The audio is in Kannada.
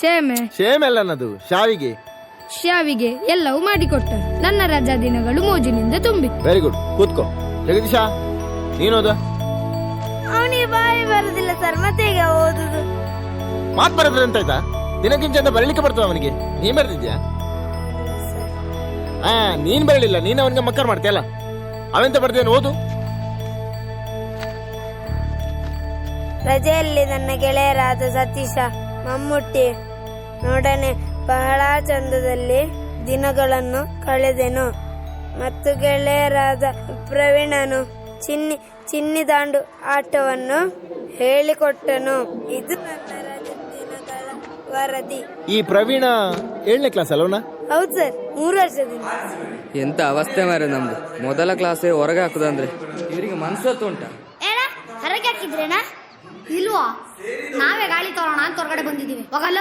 ಶೇಮೆ ಅಲ್ಲ ನನ್ನದು ಶಾವಿಗೆ ಎಲ್ಲವೂ ಮಾಡಿಕೊಟ್ಟ. ನನ್ನ ರಜಾ ದಿನಗಳು ಮೋಜಿನಿಂದ ತುಂಬಿ. ವೆರಿ ಗುಡ್, ಕೂತ್ಕೋ. ಜಗದೀಶ, ನೀನೋದ? ಅವನಿಗೆ ಬಾಯಿ ಬರುದಿಲ್ಲ ಸರ್, ಮತ್ತೆ ಈಗ ಓದುದು. ಮಾತ್ ಬರದ್ರೆ ಅಂತ ಆಯ್ತಾ? ದಿನಕ್ಕಿಂತ ಅಂತ ಬರಲಿಕ್ಕೆ ಬರ್ತದ ಅವನಿಗೆ? ನೀನ್ ಬರ್ತಿದ್ಯಾ? ನೀನ್ ಬರಲಿಲ್ಲ, ನೀನ್ ಅವನಿಗೆ ಮಕ್ಕರ್ ಮಾಡ್ತೀಯಲ್ಲ. ಅವೆಂತ ಬರ್ದೇನು, ಓದು. ರಜೆಯಲ್ಲಿ ನನ್ನ ಗೆಳೆಯರಾದ ಸತೀಶ, ಮಮ್ಮುಟ್ಟಿ ನೋಡನೆ ಬಹಳ ಚಂದದಲ್ಲಿ ದಿನಗಳನ್ನು ಕಳೆದೆನು. ಮತ್ತು ಗೆಳೆಯರಾದ ಪ್ರವೀಣನು ಚಿನ್ನಿ ದಾಂಡು ಆಟವನ್ನು ಹೇಳಿಕೊಟ್ಟನು. ಇದು ನನ್ನ ರಜೆ ದಿನಗಳ ವರದಿ. ಈ ಪ್ರವೀಣ 7ನೇ ಕ್ಲಾಸ್ ಅಲ್ವನ? ಹೌದು ಸರ್, 3 ವರ್ಷದಿಂದ. ಎಂತ ಅವಸ್ಥೆ ಮಾರೆ ನಮ್ದು. ಮೊದಲ ಕ್ಲಾಸೇ ಹೊರಗೆ ಹಾಕುದಂದ್ರೆ ಇವರಿಗೆ ಮನ್ಸತ್ತು ಉಂಟ? ಹೊರಗೆ ಹಾಕಿದ್ರೇನಾ? ಇಲ್ವಾ? ನಾವೇ ಗಾಳಿ ತಗೋಣ ಅಂತ ಹೊರಗಡೆ ಬಂದಿದ್ದೀವಿ. ಹೋಗಲ್ಲ.